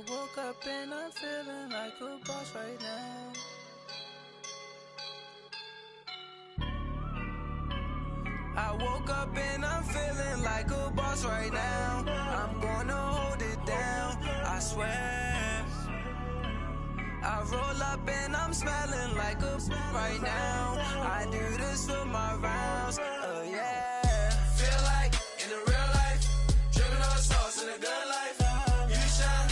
woke up and I'm feeling like a boss right now. I woke up and I'm feeling like a boss right now. I'm gonna hold it down, I swear. I roll up and I'm smelling like a right now. I do this for my rounds, yeah. Feel like in the real life, dripping on sauce in the good life. You shine,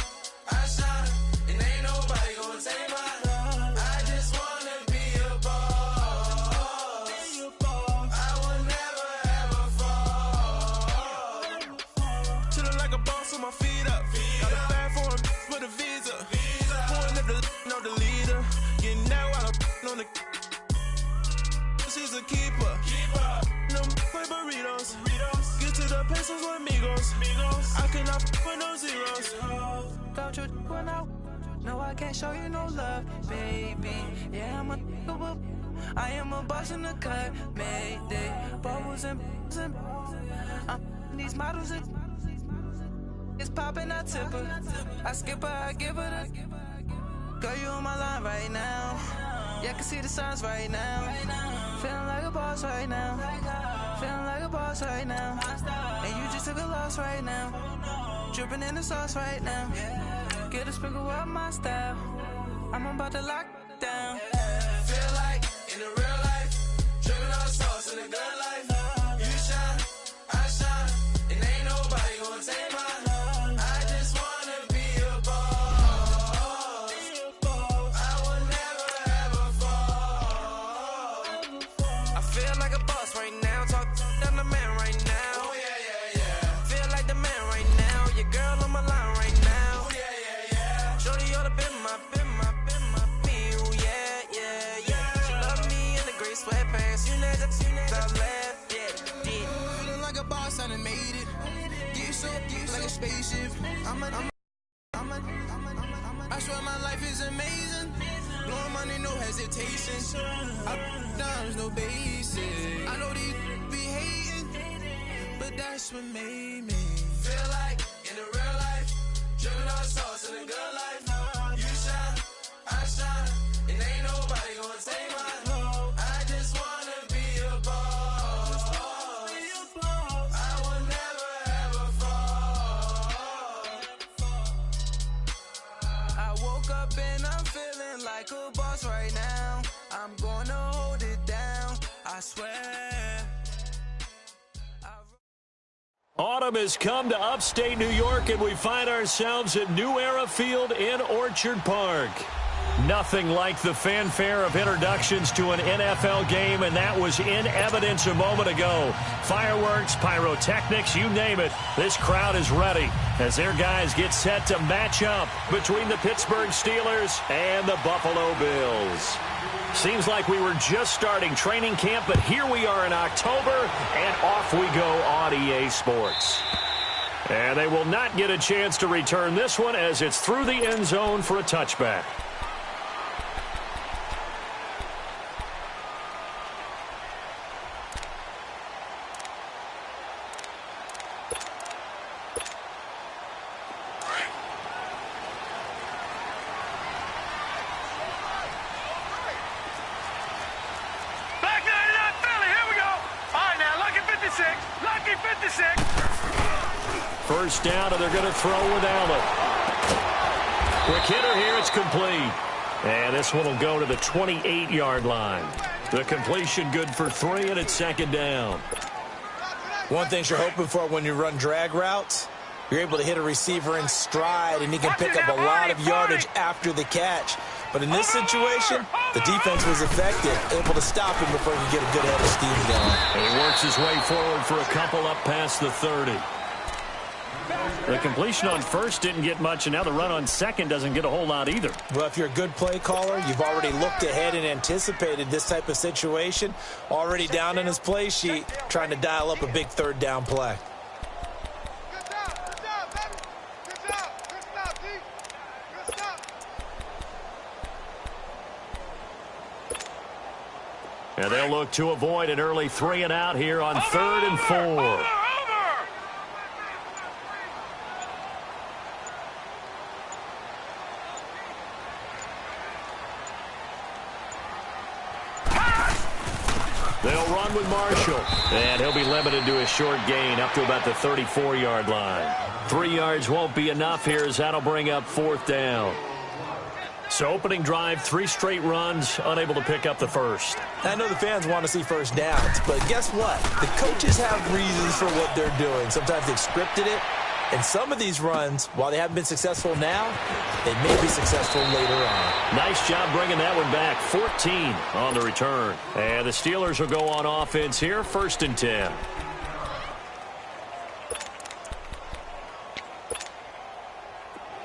I shine, and ain't nobody gonna take mine. I just wanna be a boss. I will never ever fall. Chillin' like a boss with my feet up. Got a bag for him with a visa. Pulling up the leader. Getting that while I'm on the. She's a keeper. No burritos. Get to the pesos with amigos. I cannot with no zeros. Don't you run out? No, I can't show you no love, baby. Yeah, I am a boss in the cut. Mayday. Bubbles and these models are. It's popping, I tip her. I skip her, I give her the. Girl, you on my line right now. Yeah, I can see the signs right now. Feeling like a boss right now. Feeling like a boss right now. And you just took a loss right now. Dripping in the sauce right now. Get a sprinkle up my style. I'm about to lock down. Feel like in the real life, dripping on sauce in the good life. You shine, I shine, and ain't nobody gonna take mine. Spaceship. I swear my life is amazing. Blowing money, no hesitation. Up, downs, no basic. I know these be hating, but that's what made me feel like in the real life, dripping on sauce in the good life. You shine, I shine, and ain't nobody gonna take mine. I just wanna be a boss. I will never ever fall. I woke up and I'm feeling like a boss right now. I'm gonna hold it down, I swear. Autumn has come to upstate New York, and we find ourselves at New Era Field in Orchard Park. Nothing like the fanfare of introductions to an NFL game, and that was in evidence a moment ago. Fireworks, pyrotechnics, you name it. This crowd is ready as their guys get set to match up between the Pittsburgh Steelers and the Buffalo Bills. Seems like we were just starting training camp, but here we are in October, and off we go on EA Sports. And they will not get a chance to return this one as it's through the end zone for a touchback. First down, and they're going to throw with Allen. Quick hitter here, it's complete. And this one will go to the 28-yard line. The completion good for 3, and it's second down. One thing you're hoping for when you run drag routes, you're able to hit a receiver in stride, and he can pick up a lot of yardage after the catch. But in this situation, the defense was effective, able to stop him before he could get a good head of steam going. And he works his way forward for a couple up past the 30. The completion on first didn't get much, and now the run on second doesn't get a whole lot either. Well, if you're a good play caller, you've already looked ahead and anticipated this type of situation. Already down on his play sheet, trying to dial up a big third down play. And they'll look to avoid an early 3 and out here on 3rd and 4. They'll run with Marshall. And he'll be limited to a short gain up to about the 34-yard line. 3 yards won't be enough here as that'll bring up 4th down. So opening drive, 3 straight runs, unable to pick up the first. I know the fans want to see first downs, but guess what? The coaches have reasons for what they're doing. Sometimes they've scripted it. And some of these runs, while they haven't been successful now, they may be successful later on. Nice job bringing that one back. 14 on the return. And the Steelers will go on offense here, 1st and 10.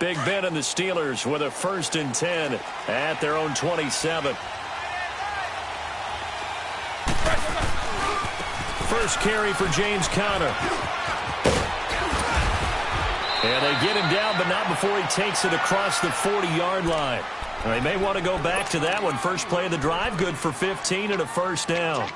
Big Ben and the Steelers with a 1st and 10 at their own 27. First carry for James Conner. And they get him down, but not before he takes it across the 40-yard line. They may want to go back to that one. First play of the drive, good for 15 and a 1st down.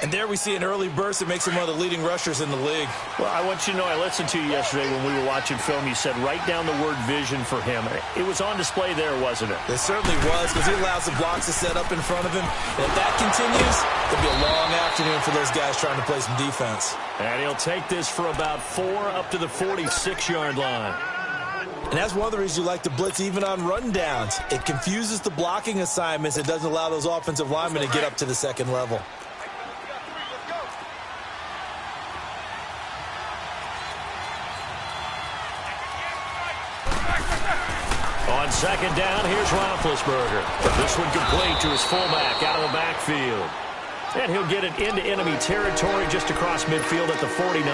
And there we see an early burst that makes him one of the leading rushers in the league. Well, I want you to know, I listened to you yesterday when we were watching film. You said write down the word vision for him. It was on display there, wasn't it? It certainly was, because he allows the blocks to set up in front of him. And if that continues, it'll be a long afternoon for those guys trying to play some defense. And he'll take this for about 4 up to the 46-yard line. And that's one of the reasons you like to blitz even on rundowns. It confuses the blocking assignments. It doesn't allow those offensive linemen to get up to the second level. On 2nd down, here's Roethlisberger. This one complete to his fullback out of the backfield. And he'll get it into enemy territory just across midfield at the 49.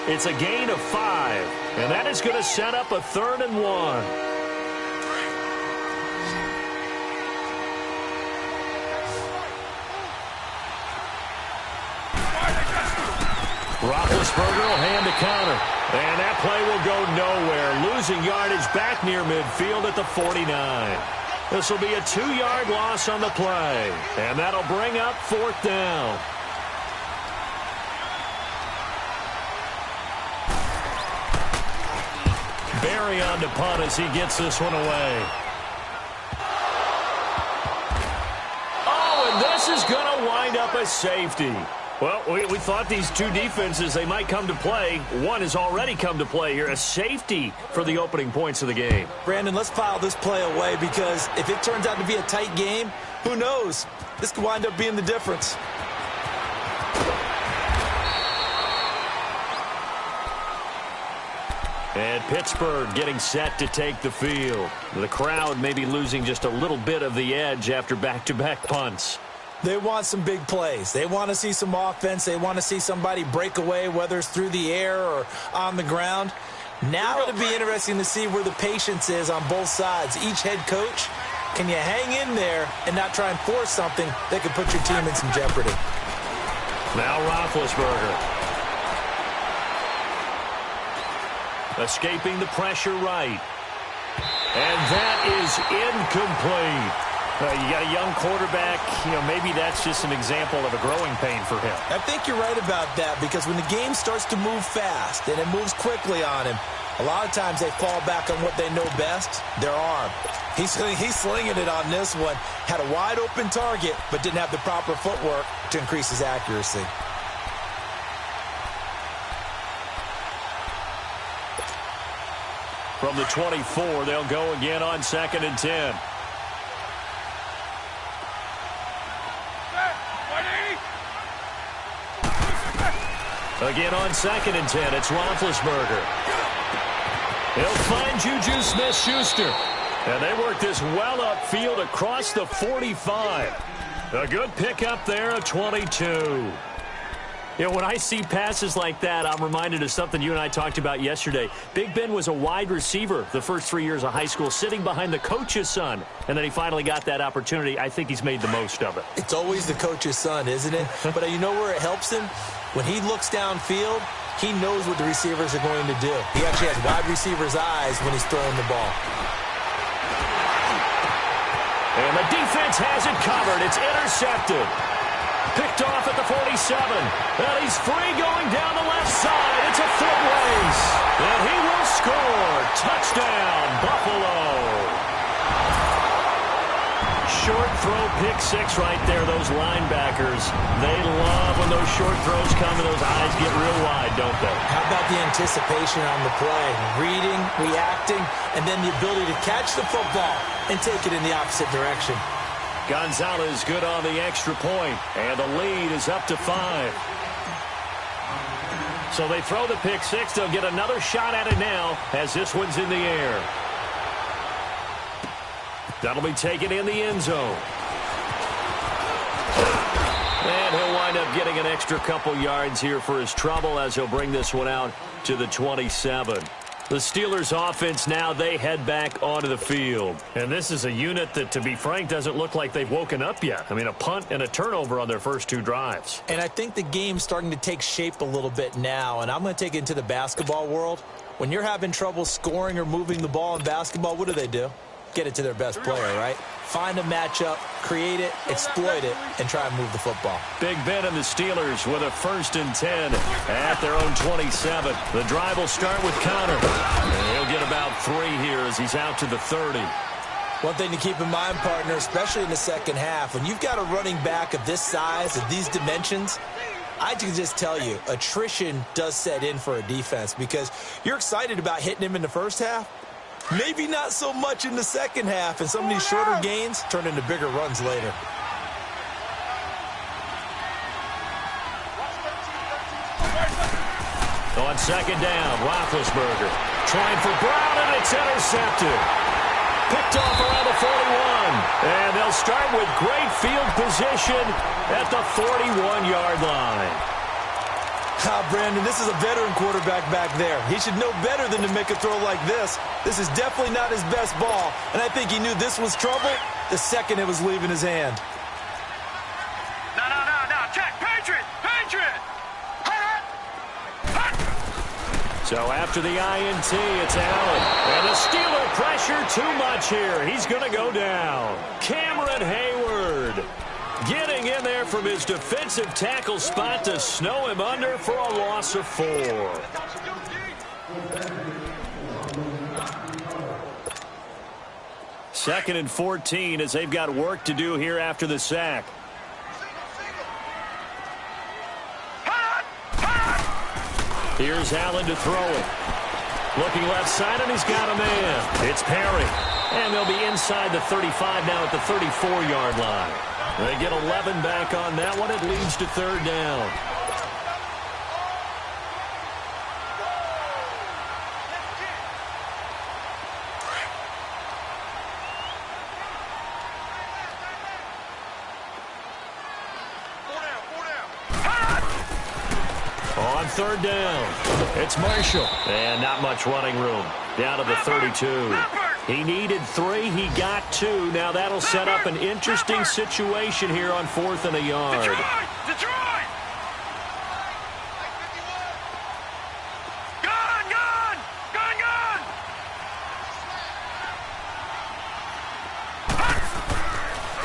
It's a gain of 5. And that is going to set up a 3rd and 1. Roethlisberger will hand to Conner. And that play will go nowhere. Losing yardage back near midfield at the 49. This will be a 2-yard loss on the play. And that'll bring up 4th down. Barry on to punt as he gets this one away. Oh, and this is going to wind up a safety. Well, we thought these two defenses, they might come to play. One has already come to play here. A safety for the opening points of the game. Brandon, let's file this play away, because if it turns out to be a tight game, who knows? This could wind up being the difference. And Pittsburgh getting set to take the field. The crowd may be losing just a little bit of the edge after back-to-back punts. They want some big plays. They want to see some offense. They want to see somebody break away, whether it's through the air or on the ground. Now it'll be interesting to see where the patience is on both sides. Each head coach, can you hang in there and not try and force something that could put your team in some jeopardy? Now Roethlisberger. Escaping the pressure right. And that is incomplete. You got a young quarterback, maybe that's just an example of a growing pain for him. I think you're right about that, because when the game starts to move fast and it moves quickly on him, a lot of times they fall back on what they know best, their arm. He's slinging it on this one. Had a wide open target, but didn't have the proper footwork to increase his accuracy. From the 24, they'll go again on 2nd and 10. Again on 2nd and 10, it's Roethlisberger. He'll find Juju Smith-Schuster. And they work this well upfield across the 45. A good pickup there, a 22. When I see passes like that, I'm reminded of something you and I talked about yesterday. Big Ben was a wide receiver the first 3 years of high school, sitting behind the coach's son. And then he finally got that opportunity. I think he's made the most of it. It's always the coach's son, isn't it? But you know where it helps him? When he looks downfield, he knows what the receivers are going to do. He actually has wide receivers' eyes when he's throwing the ball. And the defense has it covered. It's intercepted. Picked off at the 47. And he's free going down the left side. It's a foot race. And he will score. Touchdown, Buffalo. Short throw, pick six right there. Those linebackers, they love when those short throws come and those eyes get real wide, don't they? How about the anticipation on the play? Reading, reacting, and then the ability to catch the football and take it in the opposite direction. Gonzalez good on the extra point, and the lead is up to 5. So they throw the pick six. They'll get another shot at it now as this one's in the air. That'll be taken in the end zone. And he'll wind up getting an extra couple yards here for his trouble as he'll bring this one out to the 27. The Steelers offense now, they head back onto the field. And this is a unit that, to be frank, doesn't look like they've woken up yet. I mean, a punt and a turnover on their first 2 drives. And I think the game's starting to take shape a little bit now. And I'm going to take it into the basketball world. When you're having trouble scoring or moving the ball in basketball, what do? Get it to their best player, right? Find a matchup, create it, exploit it, and try and move the football. Big Ben and the Steelers with a 1st and 10 at their own 27. The drive will start with Connor. And he'll get about 3 here as he's out to the 30. One thing to keep in mind, partner, especially in the second half, when you've got a running back of this size, of these dimensions, I can just tell you, attrition does set in for a defense because you're excited about hitting him in the first half. Maybe not so much in the second half, and some of these shorter gains turn into bigger runs later. On second down, Roethlisberger trying for Brown, and it's intercepted. Picked off around the 41. And they'll start with great field position at the 41-yard line. Brandon, this is a veteran quarterback back there. He should know better than to make a throw like this. This is definitely not his best ball, and I think he knew this was trouble the second it was leaving his hand. No, check, Patriot! So after the INT, it's Allen. And the Steeler pressure too much here. He's going to go down. Cameron Hayward getting in there from his defensive tackle spot to snow him under for a loss of 4. Second and 14 as they've got work to do here after the sack. Here's Allen to throw it. Looking left side, and he's got a man. It's Perry. And they'll be inside the 35 now at the 34-yard line. They get 11 back on that one. It leads to 3rd down. On 3rd down, it's Marshall. And not much running room. Down to the 32. He needed 3. He got 2. Now that'll set up an interesting situation here on 4th and a yard. Detroit! Gone!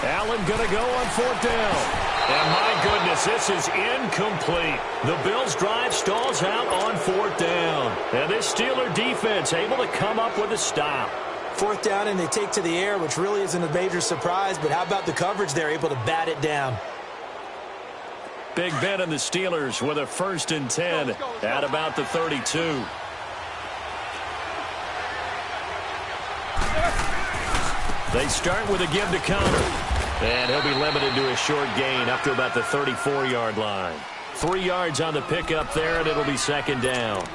Allen going to go on 4th down. And my goodness, this is incomplete. The Bills' drive stalls out on 4th down. And this Steeler defense able to come up with a stop. 4th down, and they take to the air, which really isn't a major surprise, but how about the coverage there, able to bat it down? Big Ben and the Steelers with a 1st and 10 at about the 32. They start with a give to Connor. And he'll be limited to a short gain up to about the 34-yard line. 3 yards on the pickup there, and it'll be 2nd down.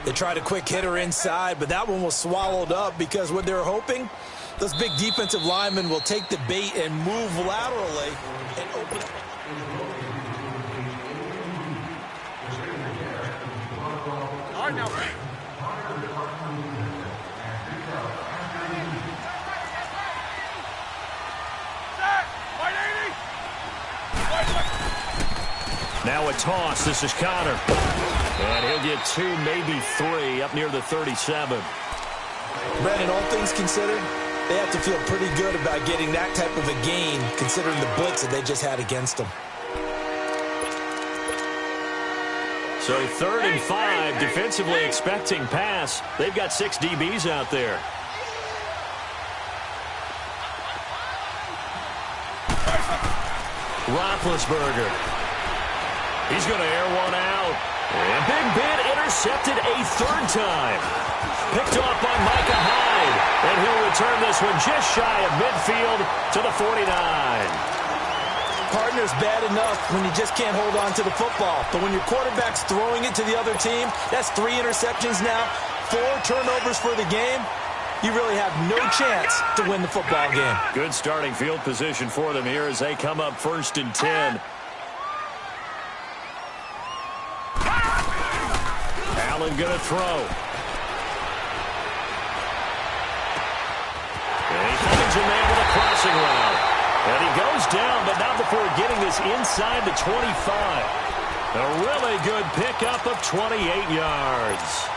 They tried a quick hitter inside, but that one was swallowed up because what they're hoping, those big defensive linemen will take the bait and move laterally and open up. All right, now. Now a toss. This is Connor. And he'll get 2, maybe 3 up near the 37. Brandon, all things considered, they have to feel pretty good about getting that type of a gain considering the blitz that they just had against them. So 3rd and 5, defensively expecting pass. They've got 6 DBs out there. Roethlisberger. He's going to air one out. And Big Ben intercepted a third time. Picked off by Micah Hyde. And he'll return this one just shy of midfield to the 49. Partner's bad enough when you just can't hold on to the football. But when your quarterback's throwing it to the other team, that's 3 interceptions now, 4 turnovers for the game. You really have no chance to win the football game. Good starting field position for them here as they come up 1st and 10. Allen going to throw. And he finds him there with a crossing route. And he goes down, but not before getting this inside the 25. A really good pickup of 28 yards.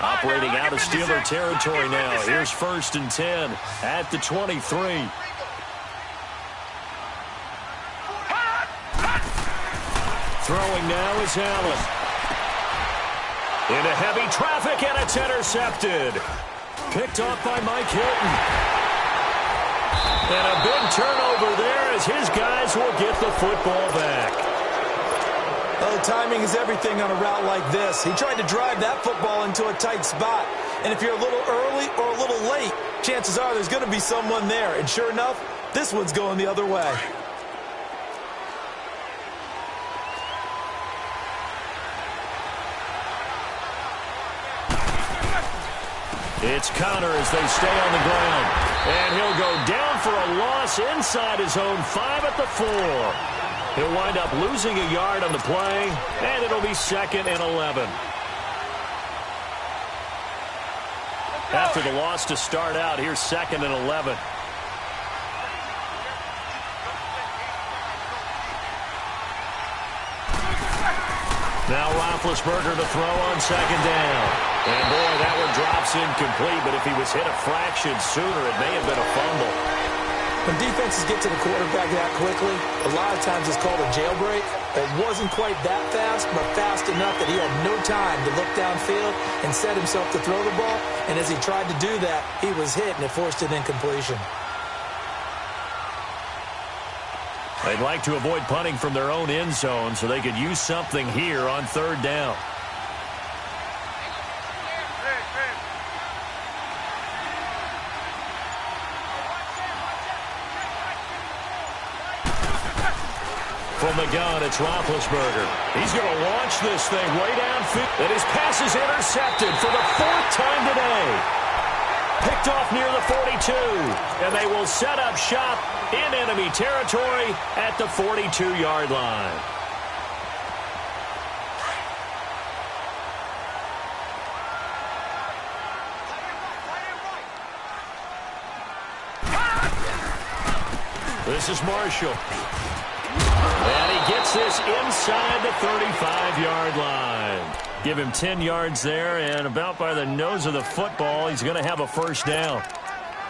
Operating out of Steeler territory now. Here's 1st and 10 at the 23. Throwing now is Allen. Into heavy traffic, and it's intercepted. Picked off by Mike Hilton. And a big turnover there as his guys will get the football back. Oh, timing is everything on a route like this. He tried to drive that football into a tight spot. And if you're a little early or a little late, chances are there's going to be someone there. And sure enough, this one's going the other way. It's Connor as they stay on the ground. And he'll go down for a loss inside his own 5 at the 4. He'll wind up losing a yard on the play, and it'll be 2nd and 11. After the loss to start out, here's 2nd and 11. Now Roethlisberger to throw on 2nd down. And boy, that one drops incomplete, but if he was hit a fraction sooner, it may have been a fumble. When defenses get to the quarterback that quickly, a lot of times it's called a jailbreak. It wasn't quite that fast, but fast enough that he had no time to look downfield and set himself to throw the ball. And as he tried to do that, he was hit, and it forced an incompletion. They'd like to avoid punting from their own end zone so they could use something here on 3rd down. From the gun, it's Roethlisberger. He's going to launch this thing way downfield. And his pass is intercepted for the 4th time today. Picked off near the 42. And they will set up shop in enemy territory at the 42-yard line. This is Marshall. And he gets this inside the 35-yard line. Give him 10 yards there, and about by the nose of the football, he's going to have a 1st down.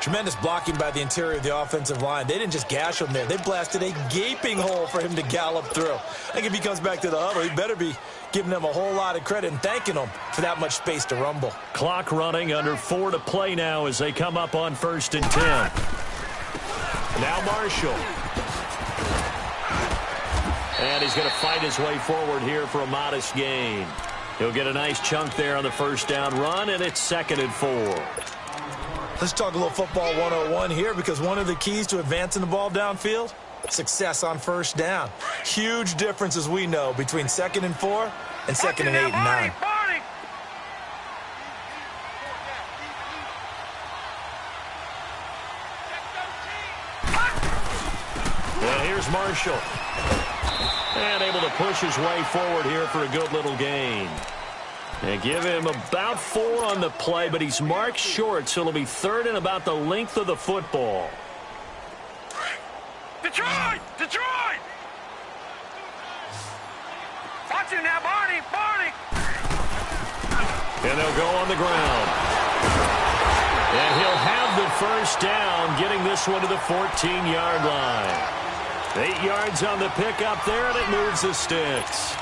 Tremendous blocking by the interior of the offensive line. They didn't just gash him there. They blasted a gaping hole for him to gallop through. I think if he comes back to the huddle, he better be giving them a whole lot of credit and thanking them for that much space to rumble. Clock running, under 4 to play now as they come up on 1st and 10. Now Marshall. And he's going to fight his way forward here for a modest gain. He'll get a nice chunk there on the 1st down run, and it's 2nd and 4. Let's talk a little football 101 here, because one of the keys to advancing the ball downfield, success on 1st down. Huge difference, as we know, between 2nd and 4 and 2nd and 8 and 9. And here's Marshall. And able to push his way forward here for a good little gain. And give him about 4 on the play, but he's marked short, so it'll be 3rd and about the length of the football. Detroit! Detroit! Watch it now, Barney! Barney! And they'll go on the ground. And he'll have the 1st down, getting this one to the 14-yard line. 8 yards on the pickup there, and it moves the sticks.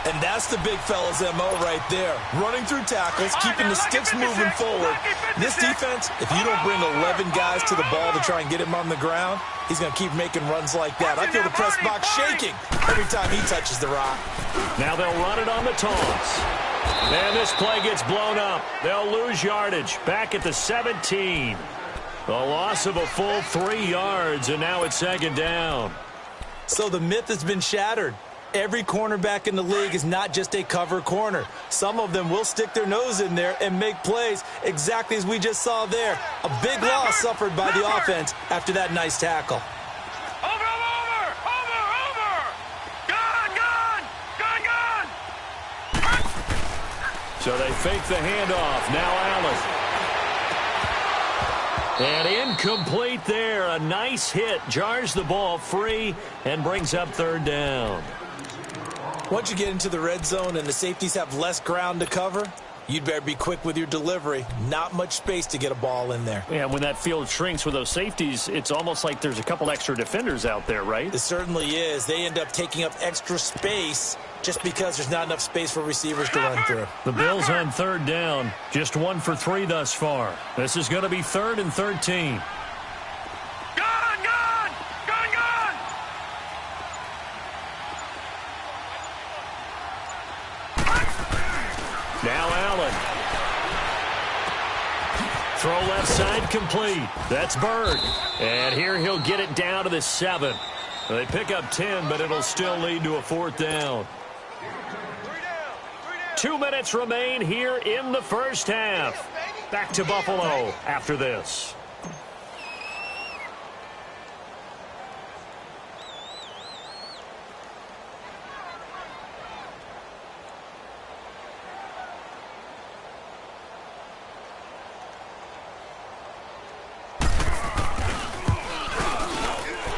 And that's the big fella's MO right there. Running through tackles, keeping the sticks moving forward. This defense, if you don't bring 11 guys to the ball to try and get him on the ground, he's going to keep making runs like that. I feel the press box shaking every time he touches the rock. Now they'll run it on the toss. And this play gets blown up. They'll lose yardage. Back at the 17. A loss of a full 3 yards, and now it's second down. So the myth has been shattered. Every cornerback in the league is not just a cover corner. Some of them will stick their nose in there and make plays exactly as we just saw there. A big loss suffered by the offense after that nice tackle. Over! Gun! So they fake the handoff. Now Allen. And incomplete there. A nice hit. Jars the ball free and brings up third down. Once you get into the red zone and the safeties have less ground to cover, you'd better be quick with your delivery. Not much space to get a ball in there. Yeah, when that field shrinks with those safeties, it's almost like there's a couple extra defenders out there, right? It certainly is. They end up taking up extra space just because there's not enough space for receivers to run through. The Bills on third down. Just 1 for 3 thus far. This is going to be 3rd and 13. Gun! Now Allen. Throw left side complete. That's Bird. And here he'll get it down to the 7. They pick up 10, but it'll still lead to a 4th down. 2 minutes remain here in the first half. Back to Buffalo after this.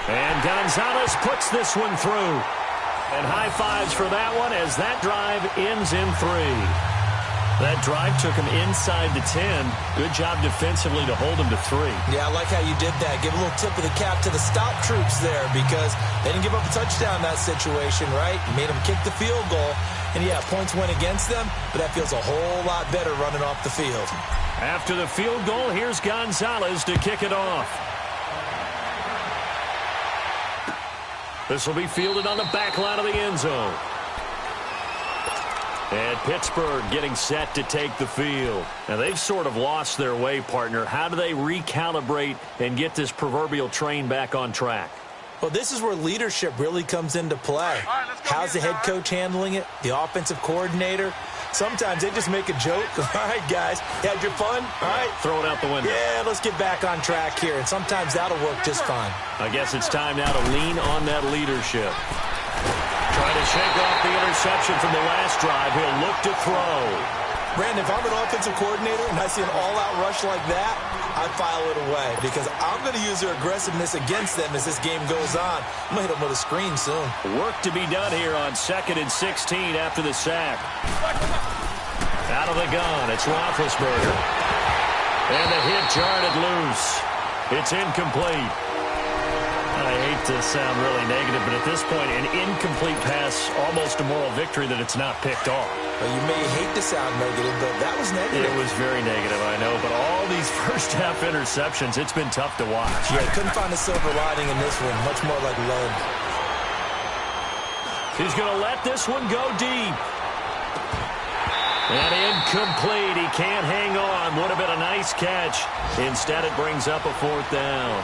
And Gonzalez puts this one through. And high fives for that one as that drive ends in 3. That drive took him inside the 10. Good job defensively to hold him to 3. Yeah, I like how you did that. Give a little tip of the cap to the stop troops there because they didn't give up a touchdown in that situation, right? Made them kick the field goal. And, yeah, points went against them, but that feels a whole lot better running off the field. After the field goal, here's Gonzalez to kick it off. This will be fielded on the back line of the end zone. And Pittsburgh getting set to take the field. Now, they've sort of lost their way, partner. How do they recalibrate and get this proverbial train back on track? Well, this is where leadership really comes into play. How's the head coach handling it? The offensive coordinator? Sometimes they just make a joke. All right, guys, you had your fun? All right. Throw it out the window. Yeah, let's get back on track here. And sometimes that'll work just fine. I guess it's time now to lean on that leadership. Trying to shake off the interception from the last drive. He'll look to throw. Brandon, if I'm an offensive coordinator and I see an all-out rush like that, I file it away because I'm going to use their aggressiveness against them as this game goes on. I'm going to hit them with a screen soon. Work to be done here on 2nd and 16 after the sack. Out of the gun, it's Roethlisberger. And the hit jarred it loose. It's incomplete. I hate to sound really negative, but at this point, an incomplete pass, almost a moral victory that it's not picked off. Well, you may hate to sound negative, but that was negative. It was very negative, I know, but all these first-half interceptions, it's been tough to watch. Yeah, couldn't find a silver lining in this one, much more like lead. He's going to let this one go deep. And incomplete. He can't hang on. Would have been a nice catch. Instead, it brings up a 4th down.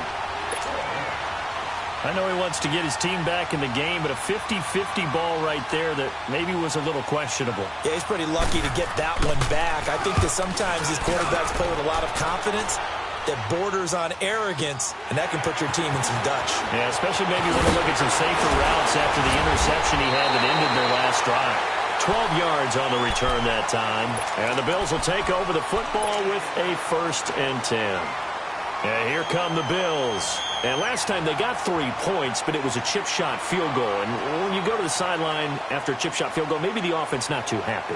I know he wants to get his team back in the game, but a 50-50 ball right there that maybe was a little questionable. Yeah, he's pretty lucky to get that one back. I think that sometimes these quarterbacks play with a lot of confidence that borders on arrogance, and that can put your team in some Dutch. Yeah, especially maybe when you look at some safer routes after the interception he had that ended their last drive. 12 yards on the return that time. And the Bills will take over the football with a 1st and 10. And here come the Bills. And last time they got 3 points, but it was a chip shot field goal. And when you go to the sideline after a chip shot field goal, maybe the offense not too happy.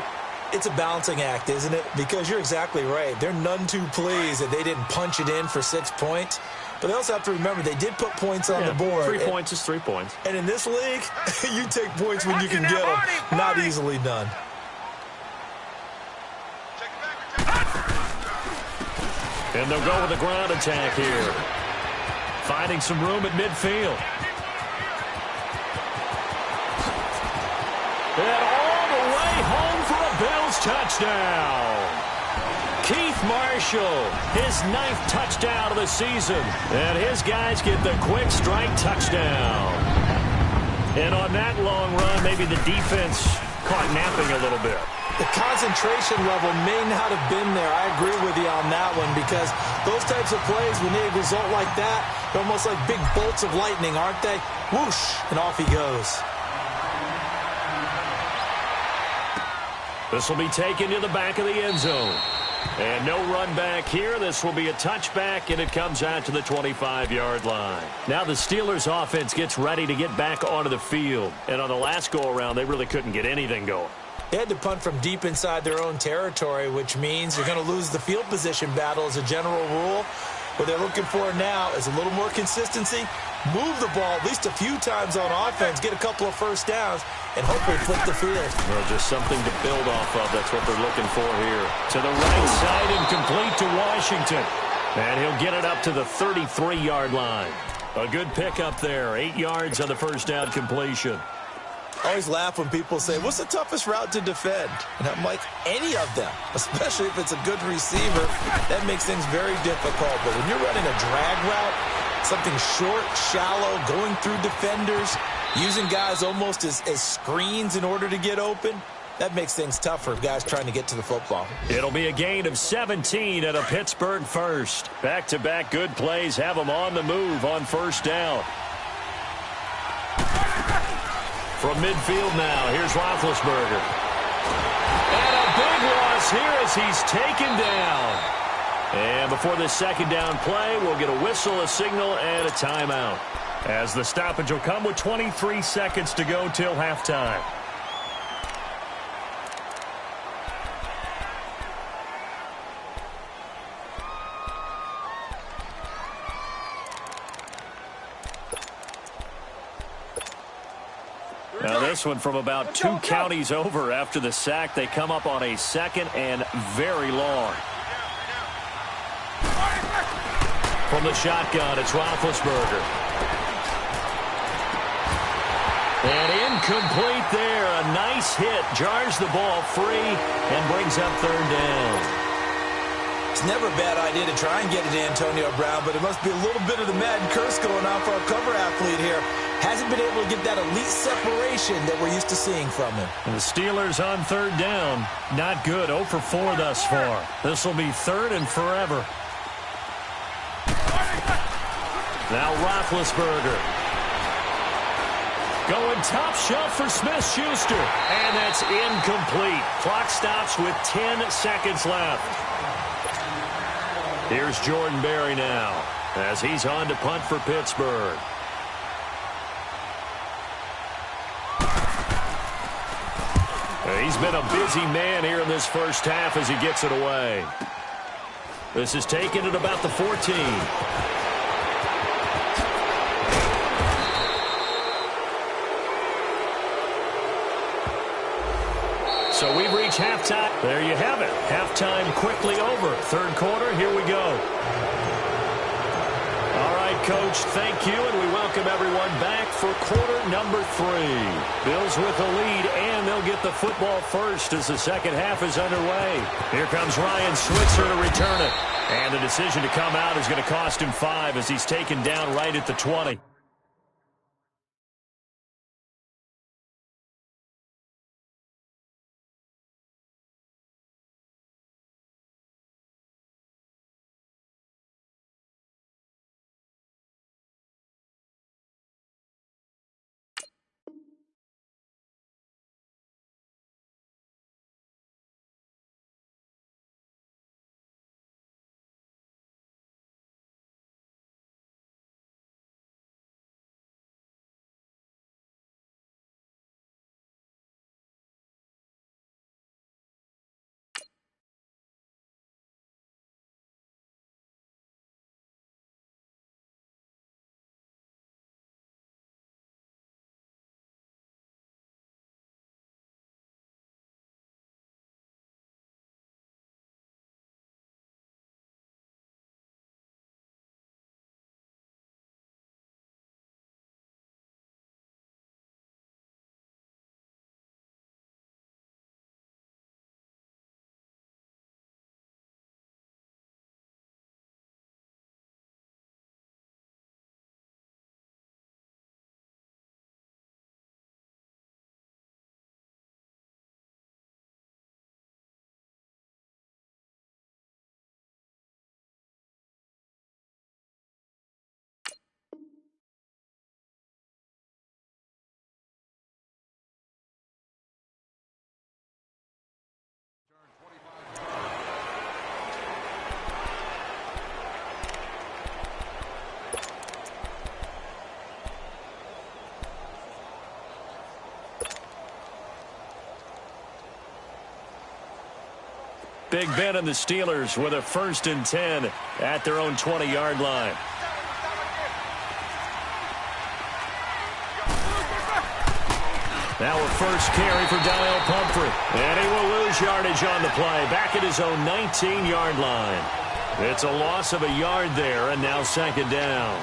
It's a balancing act, isn't it? Because you're exactly right. They're none too pleased that they didn't punch it in for 6 points. But they also have to remember they did put points on the board. 3 points is 3 points. And in this league, you take points when you can get them. Not easily done. And they'll go with the ground attack here. Finding some room at midfield. And all the way home for a Bills touchdown. Keith Marshall, his 9th touchdown of the season. And his guys get the quick strike touchdown. And on that long run, maybe the defense caught napping a little bit. The concentration level may not have been there. I agree with you on that one because those types of plays, when they result like that, they're almost like big bolts of lightning, aren't they? Whoosh, and off he goes. This will be taken to the back of the end zone. And no run back here. This will be a touchback, and it comes out to the 25-yard line. Now the Steelers offense gets ready to get back onto the field. And on the last go-around, they really couldn't get anything going. They had to punt from deep inside their own territory, which means you're going to lose the field position battle as a general rule. What they're looking for now is a little more consistency, move the ball at least a few times on offense, get a couple of first downs, and hopefully flip the field. Well, just something to build off of. That's what they're looking for here. To the right side and complete to Washington. And he'll get it up to the 33-yard line. A good pickup there. 8 yards on the first down completion. I always laugh when people say, what's the toughest route to defend? And I'm like, any of them, especially if it's a good receiver. That makes things very difficult. But when you're running a drag route, something short, shallow, going through defenders, using guys almost as screens in order to get open, that makes things tough for guys trying to get to the football. It'll be a gain of 17 at a Pittsburgh first. Back-to-back good plays have them on the move on first down. From midfield now, here's Roethlisberger. And a big loss here as he's taken down. And before the second down play, we'll get a whistle, a signal, and a timeout. As the stoppage will come with 23 seconds to go till halftime. Now this one from about 2 counties over after the sack. They come up on a second and very long. From the shotgun, it's Roethlisberger. And incomplete there. A nice hit. Jars the ball free and brings up third down. It's never a bad idea to try and get it to Antonio Brown, but it must be a little bit of the Madden curse going on for our cover athlete here. Hasn't been able to get that elite separation that we're used to seeing from him. And the Steelers on third down. Not good. 0 for 4 thus far. This will be third and forever. Now Roethlisberger. Going top shelf for Smith-Schuster. And that's incomplete. Clock stops with 10 seconds left. Here's Jordan Berry now as he's on to punt for Pittsburgh. He's been a busy man here in this first half as he gets it away. This is taken at about the 14. So we've reached halftime. There you have it. Halftime quickly over. Third quarter, here we go. All right, Coach, thank you, and we welcome everyone back for quarter number 3. Bills with the lead, and they'll get the football first as the second half is underway. Here comes Ryan Switzer to return it. And the decision to come out is going to cost him 5 as he's taken down right at the 20. Big Ben and the Steelers with a 1st and 10 at their own 20-yard line. Now a first carry for Daniel Pumphrey. And he will lose yardage on the play. Back at his own 19-yard line. It's a loss of a yard there, and now 2nd down.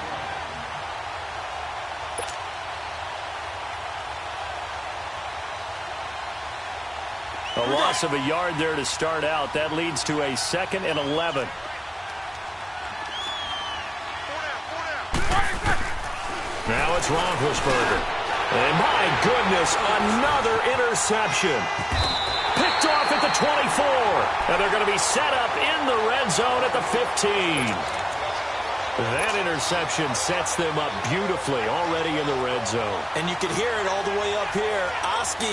A loss of a yard there to start out. That leads to a 2nd and 11. Now it's Roethlisberger. And my goodness, another interception. Picked off at the 24. And they're going to be set up in the red zone at the 15. That interception sets them up beautifully already in the red zone. And you can hear it all the way up here. Oski,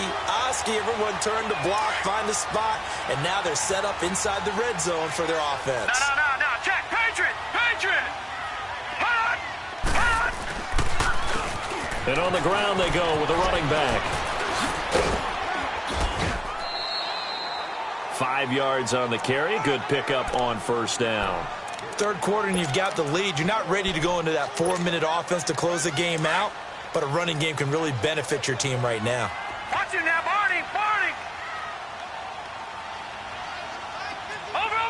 everyone turned to block, find a spot, and now they're set up inside the red zone for their offense. No, check, Patriot! Hot! And on the ground they go with a running back. 5 yards on the carry. Good pickup on 1st down. 3rd quarter and you've got the lead. You're not ready to go into that 4-minute offense to close the game out, but a running game can really benefit your team right now. Watch him now, Barney! Over!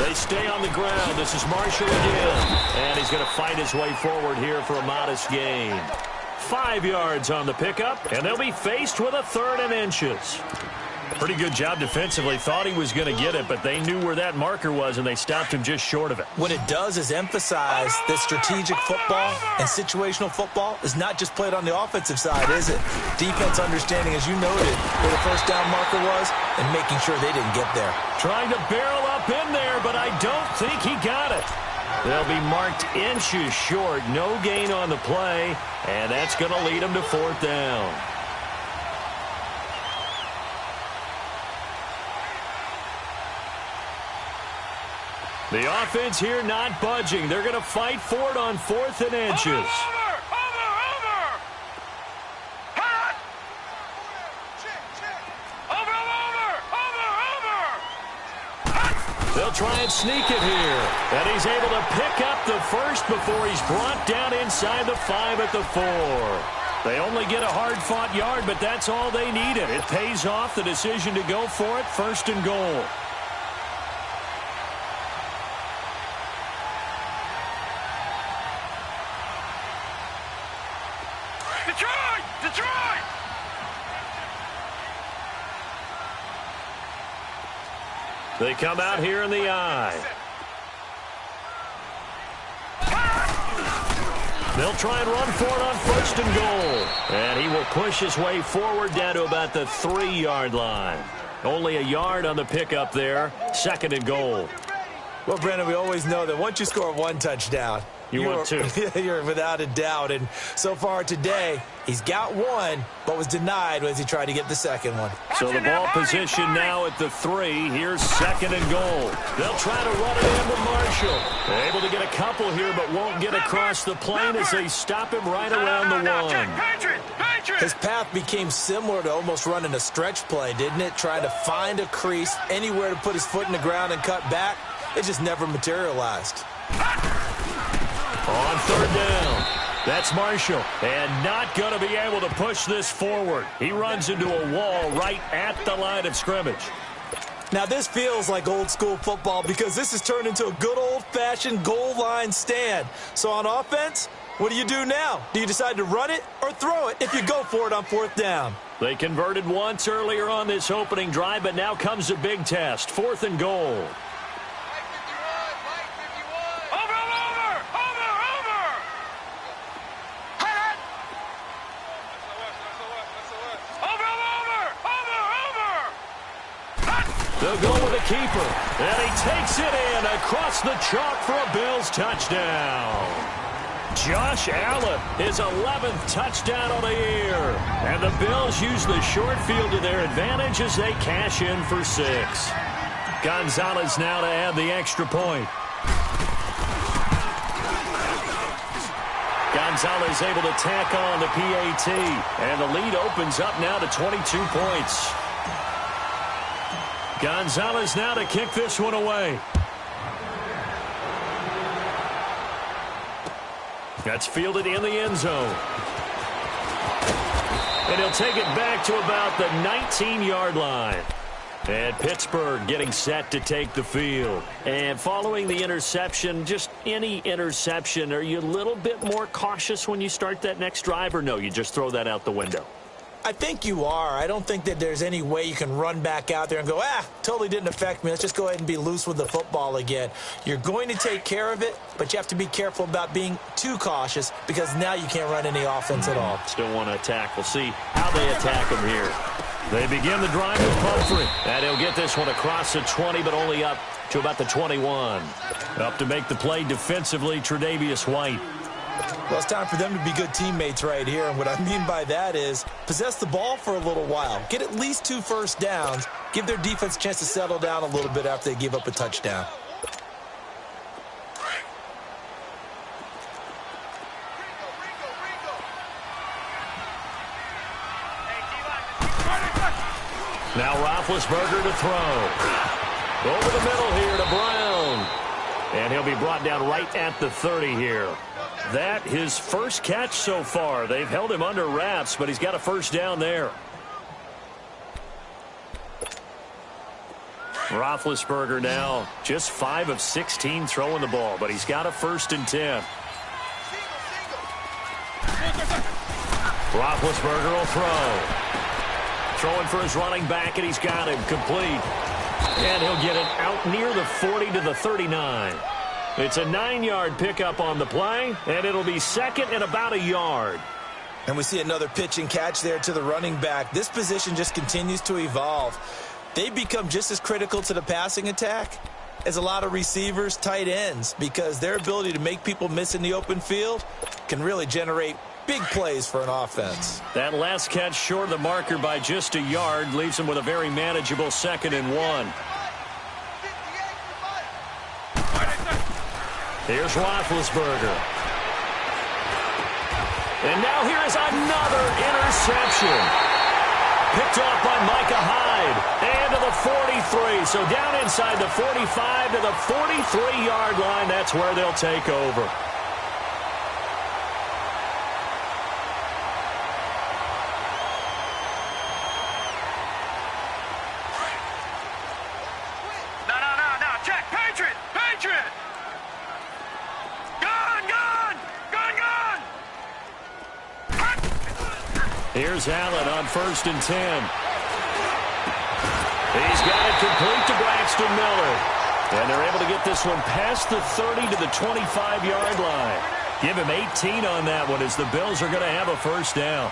They stay on the ground. This is Marshall again. And he's going to fight his way forward here for a modest gain. 5 yards on the pickup, and they'll be faced with a 3rd and inches. Pretty good job defensively. Thought he was going to get it, but they knew where that marker was, and they stopped him just short of it. What it does is emphasize that strategic football and situational football is not just played on the offensive side, is it? Defense understanding, as you noted, where the 1st down marker was and making sure they didn't get there. Trying to barrel up in there, but I don't think he got it. They'll be marked inches short. No gain on the play, and that's going to lead them to 4th down. The offense here not budging. They're going to fight for it on 4th and inches. Over! Hot! Over! They'll try and sneak it here. And he's able to pick up the 1st before he's brought down inside the 5 at the 4. They only get a hard-fought yard, but that's all they needed. It pays off the decision to go for it, 1st and goal. Detroit! They come out here in the eye. They'll try and run for it on 1st and goal. And he will push his way forward down to about the 3-yard line. Only a yard on the pickup there. 2nd and goal. Well, Brandon, we always know that once you score 1 touchdown, you're 2. You're without a doubt. And so far today, he's got 1, but was denied as he tried to get the 2nd one. So the ball position now at the 3. Here's 2nd and goal. They'll try to run it in with Marshall. They're able to get a couple here, but won't get across the plane as they stop him right around the 1. Patriot! His path became similar to almost running a stretch play, didn't it? Trying to find a crease, anywhere to put his foot in the ground and cut back. It just never materialized. On 3rd down, that's Marshall, and not going to be able to push this forward. He runs into a wall right at the line of scrimmage. Now, this feels like old-school football because this has turned into a good old-fashioned goal line stand. So on offense, what do you do now? Do you decide to run it or throw it if you go for it on 4th down? They converted once earlier on this opening drive, but now comes a big test, 4th and goal. They'll go with a keeper, and he takes it in across the chalk for a Bills touchdown. Josh Allen, his 11th touchdown of the year. And the Bills use the short field to their advantage as they cash in for 6. Gonzalez now to add the extra point. Gonzalez able to tack on the PAT, and the lead opens up now to 22 points. Gonzalez now to kick this one away. That's fielded in the end zone. And he'll take it back to about the 19-yard line. And Pittsburgh getting set to take the field. And following the interception, just any interception, are you a little bit more cautious when you start that next drive, or no, you just throw that out the window? I think you are. I don't think that there's any way you can run back out there and go, totally didn't affect me. Let's just go ahead and be loose with the football again. You're going to take care of it, but you have to be careful about being too cautious because now you can't run any offense at all. Still want to attack. We'll see how they attack him here. They begin the drive with Pumphrey. And he'll get this one across the 20, but only up to about the 21. Up to make the play defensively, Tre'Davious White. Well, it's time for them to be good teammates right here. And what I mean by that is possess the ball for a little while. Get at least 2 first downs. Give their defense a chance to settle down a little bit after they give up a touchdown. Now Roethlisberger to throw. Over the middle here to Brown. And he'll be brought down right at the 30 here. That his first catch so far. They've held him under wraps, but he's got a first down there. Roethlisberger now just 5 of 16 throwing the ball, but he's got a 1st and 10. Roethlisberger will throw. Throwing for his running back, and he's got him complete. And he'll get it out near the 40 to the 39. It's a 9-yard pickup on the play, and it'll be 2nd and about a yard. And we see another pitch and catch there to the running back. This position just continues to evolve. They become just as critical to the passing attack as a lot of receivers, tight ends, because their ability to make people miss in the open field can really generate big plays for an offense. That last catch short of the marker by just a yard leaves him with a very manageable 2nd and 1. Here's Roethlisberger. And now here is another interception. Picked off by Micah Hyde. And to the 43. So down inside the 45 to the 43-yard line. That's where they'll take over. No. Check. Patriot. Here's Allen on 1st and 10. He's got it complete to Braxton Miller. And they're able to get this one past the 30 to the 25-yard line. Give him 18 on that one as the Bills are going to have a first down.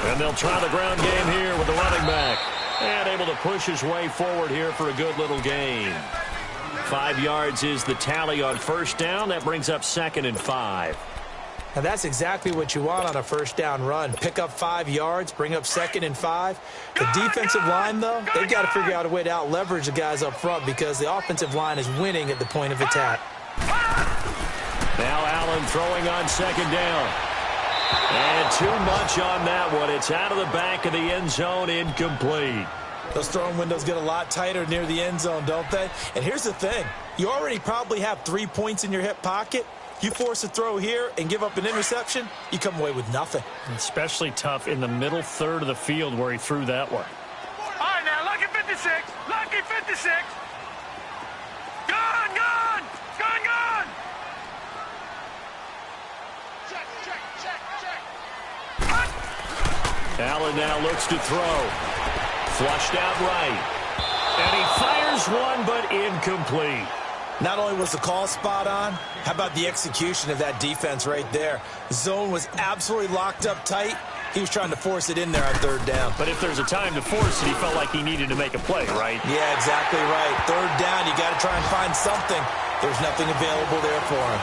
And they'll try the ground game here with the running back. And able to push his way forward here for a good little gain. 5 yards is the tally on first down. That brings up 2nd and 5. Now that's exactly what you want on a first down run. Pick up 5 yards, bring up 2nd and 5. The defensive line, though, they've got to figure out a way to out-leverage the guys up front because the offensive line is winning at the point of attack. Now Allen throwing on 2nd down. And too much on that one. It's out of the back of the end zone, incomplete. Those throwing windows get a lot tighter near the end zone, don't they? And here's the thing. You already probably have 3 points in your hip pocket. You force a throw here and give up an interception, you come away with nothing. Especially tough in the middle third of the field where he threw that one. All right, now, lucky 56. Lucky 56. Gone. Allen now looks to throw. Flushed out right. And he fires one, but incomplete. Not only was the call spot on, how about the execution of that defense right there? The zone was absolutely locked up tight. He was trying to force it in there on 3rd down. But if there's a time to force it, he felt like he needed to make a play, right? Yeah, exactly right. 3rd down, you got to try and find something. There's nothing available there for him.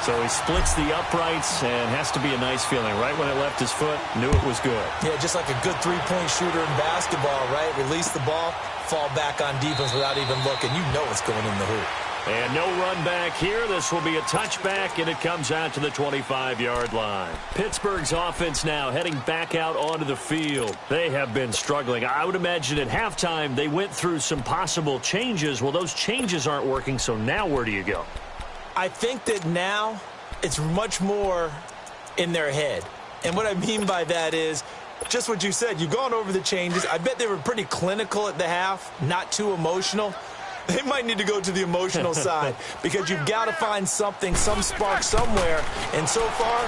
So he splits the uprights and has to be a nice feeling. Right when it left his foot, knew it was good. Yeah, just like a good three-point shooter in basketball, right? Release the ball, fall back on defense without even looking. You know it's going in the hoop. And no run back here. This will be a touchback, and it comes out to the 25-yard line. Pittsburgh's offense now heading back out onto the field. They have been struggling. I would imagine at halftime they went through some possible changes. Well, those changes aren't working, so now where do you go? I think that now it's much more in their head. And what I mean by that is just what you said. You've gone over the changes. I bet they were pretty clinical at the half, not too emotional. They might need to go to the emotional side because you've got to find something, some spark somewhere. And so far,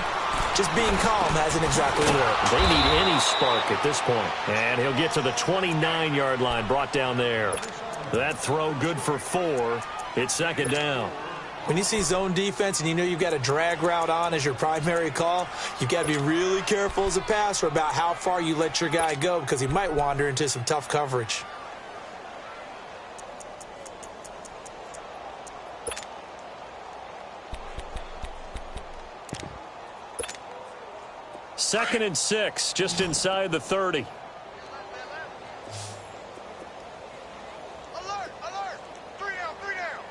just being calm hasn't exactly worked. They need any spark at this point. And he'll get to the 29-yard line, brought down there. That throw good for 4. It's second down. When you see zone defense and you know you've got a drag route on as your primary call, you've got to be really careful as a passer about how far you let your guy go because he might wander into some tough coverage. Second and 6, just inside the 30. Alert, alert! 3 down, 3 down!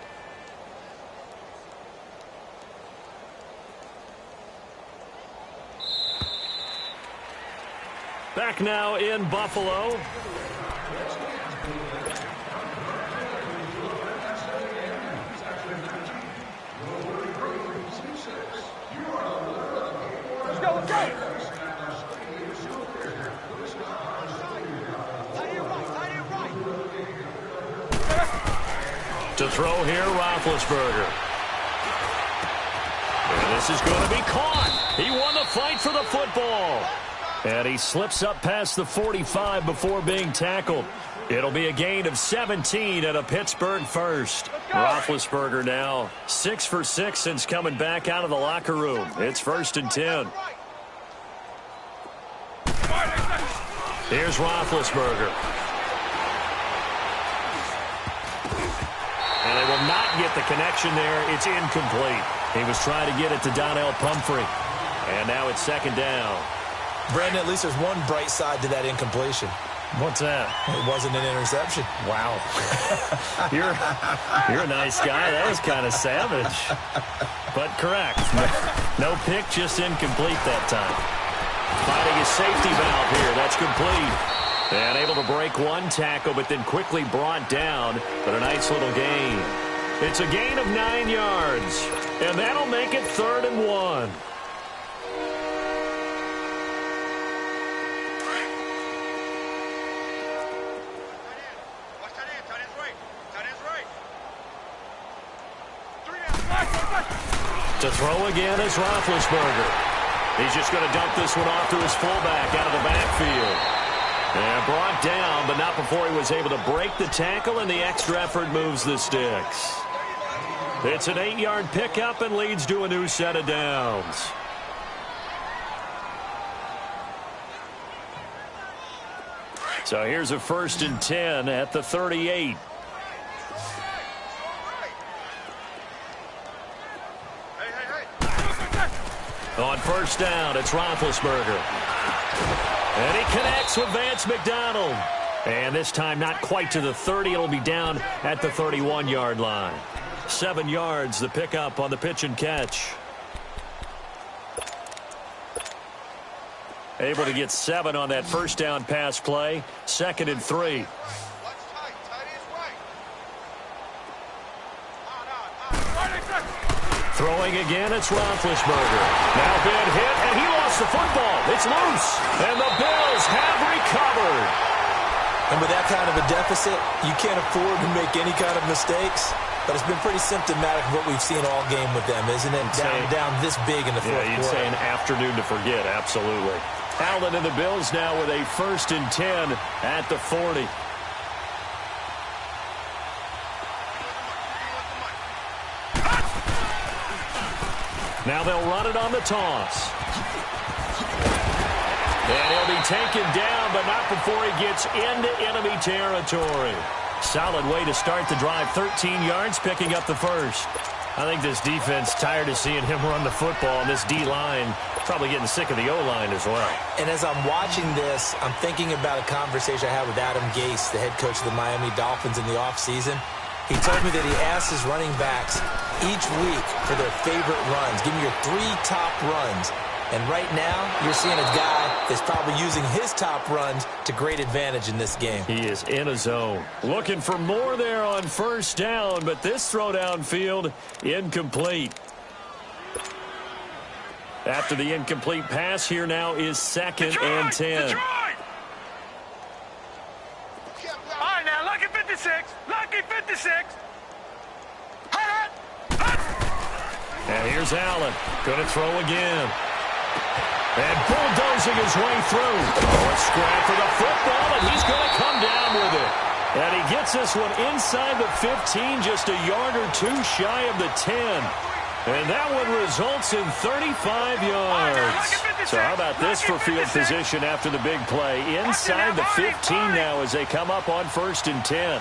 Back now in Buffalo. Let's go, let's go! To throw here, Roethlisberger. And this is going to be caught. He won the fight for the football. And he slips up past the 45 before being tackled. It'll be a gain of 17 and a Pittsburgh first. Roethlisberger now 6 for 6 since coming back out of the locker room. It's 1st and 10. Here's Roethlisberger. And they will not get the connection there. It's incomplete. He was trying to get it to Donnell Pumphrey. And now it's second down. Brandon, at least there's one bright side to that incompletion. What's that? It wasn't an interception. Wow. You're a nice guy. That was kind of savage. But correct. No pick, just incomplete that time. Finding a safety valve here. That's complete. And able to break one tackle, but then quickly brought down. But a nice little gain. It's a gain of 9 yards. And that'll make it 3rd and 1. To throw again is Roethlisberger. He's just going to dump this one off to his fullback out of the backfield. And brought down, but not before he was able to break the tackle, and the extra effort moves the sticks. It's an 8-yard pickup and leads to a new set of downs. So here's a 1st and 10 at the 38. On 1st down, it's Roethlisberger. And he connects with Vance McDonald. And this time not quite to the 30. It'll be down at the 31-yard line. 7 yards, the pickup on the pitch and catch. Able to get 7 on that 1st down pass play. 2nd and 3. Throwing again, it's Roethlisberger. Now big hit, and he lost the football. It's loose, and the Bills have recovered. And with that kind of a deficit, you can't afford to make any kind of mistakes. But it's been pretty symptomatic of what we've seen all game with them, isn't it? Down this big in the fourth quarter. Yeah, you'd say an afternoon to forget, absolutely. Allen and the Bills now with a 1st and 10 at the 40. Now they'll run it on the toss. And he'll be taken down, but not before he gets into enemy territory. Solid way to start the drive. 13 yards, picking up the first. I think this defense tired of seeing him run the football, and this D-line probably getting sick of the O-line as well. And as I'm watching this, I'm thinking about a conversation I had with Adam Gase, the head coach of the Miami Dolphins in the offseason. He told me that he asked his running backs each week for their favorite runs. Give me your 3 top runs. And right now, you're seeing a guy that's probably using his top runs to great advantage in this game. He is in a zone. Looking for more there on first down, but this throw downfield, incomplete. After the incomplete pass, here now is 2nd and 10. Detroit! All right, now, lucky 56. Lucky 56. And here's Allen. Going to throw again. And bulldozing his way through. Oh, a scrap for the football, and he's going to come down with it. And he gets this one inside the 15, just a yard or 2 shy of the 10. And that one results in 35 yards. So how about this for field position after the big play? Inside the 15 now as they come up on 1st and 10.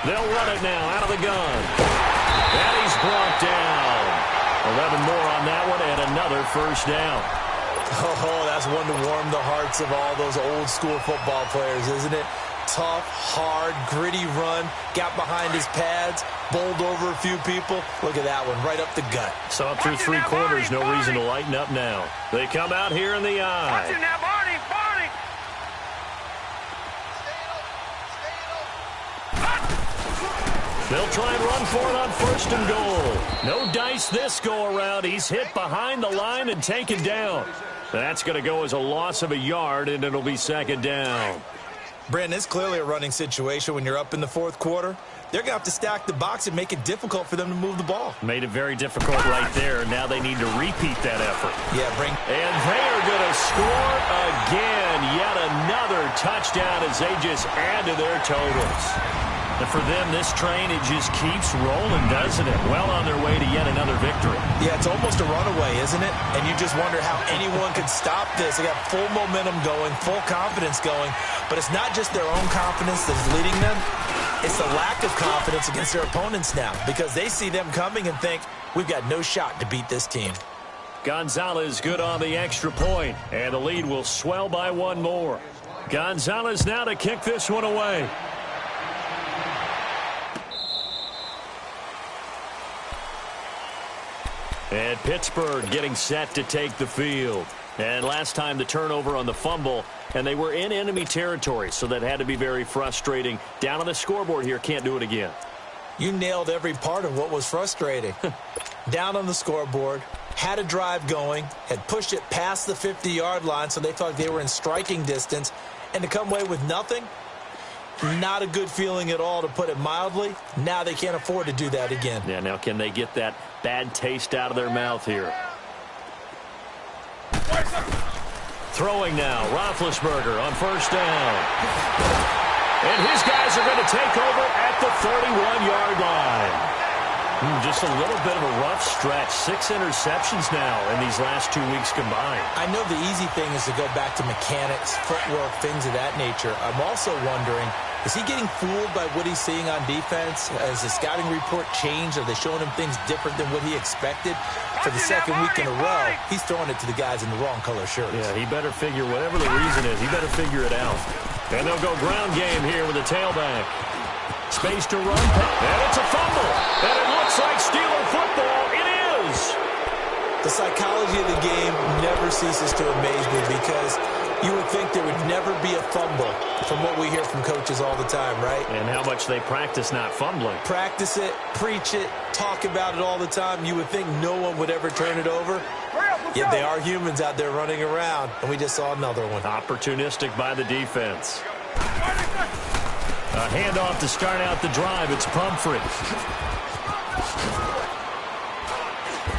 They'll run it now out of the gun. And he's brought down. 11 more on that one and another first down. Oh, that's one to warm the hearts of all those old school football players, isn't it? Tough, hard, gritty run. Got behind his pads, bowled over a few people. Look at that one, right up the gut. Saw through 3 quarters, no reason to lighten up now. They come out here in the eye. They'll try and run for it on 1st and goal. No dice this go-around. He's hit behind the line and taken down. That's going to go as a loss of a yard, and it'll be 2nd down. Brandon, it's clearly a running situation when you're up in the 4th quarter. They're going to have to stack the box and make it difficult for them to move the ball. Made it very difficult right there. Now they need to repeat that effort. Yeah, And they are going to score again. Yet another touchdown as they just add to their totals. And for them, this train, it just keeps rolling, doesn't it? Well on their way to yet another victory. Yeah, it's almost a runaway, isn't it? And you just wonder how anyone could stop this. They got full momentum going, full confidence going. But it's not just their own confidence that's leading them. It's the lack of confidence against their opponents now because they see them coming and think, we've got no shot to beat this team. Gonzalez good on the extra point, and the lead will swell by 1 more. Gonzalez now to kick this one away. And Pittsburgh getting set to take the field. And last time the turnover on the fumble, and they were in enemy territory, so that had to be very frustrating. Down on the scoreboard here, can't do it again. You nailed every part of what was frustrating. Down on the scoreboard, had a drive going, had pushed it past the 50-yard line, so they thought they were in striking distance, and to come away with nothing, not a good feeling at all, to put it mildly. Now they can't afford to do that again. Yeah, now can they get that bad taste out of their mouth here? Throwing now, Roethlisberger on 1st down. And his guys are going to take over at the 31-yard line. Just a little bit of a rough stretch. 6 interceptions now in these last 2 weeks combined. I know the easy thing is to go back to mechanics, footwork, things of that nature. I'm also wondering, is he getting fooled by what he's seeing on defense? Has the scouting report changed? Are they showing him things different than what he expected? For the 2nd week in a row, he's throwing it to the guys in the wrong color shirts. Yeah, he better figure, whatever the reason is, he better figure it out. And they'll go ground game here with a tailback. Space to run, and it's a fumble. And it looks like Steeler football. It is. The psychology of the game never ceases to amaze me because you would think there would never be a fumble from what we hear from coaches all the time, right? And how much they practice not fumbling. Practice it, preach it, talk about it all the time. You would think no one would ever turn it over. Yet they are humans out there running around, and we just saw another one. Opportunistic by the defense. A handoff to start out the drive. It's Pumphrey.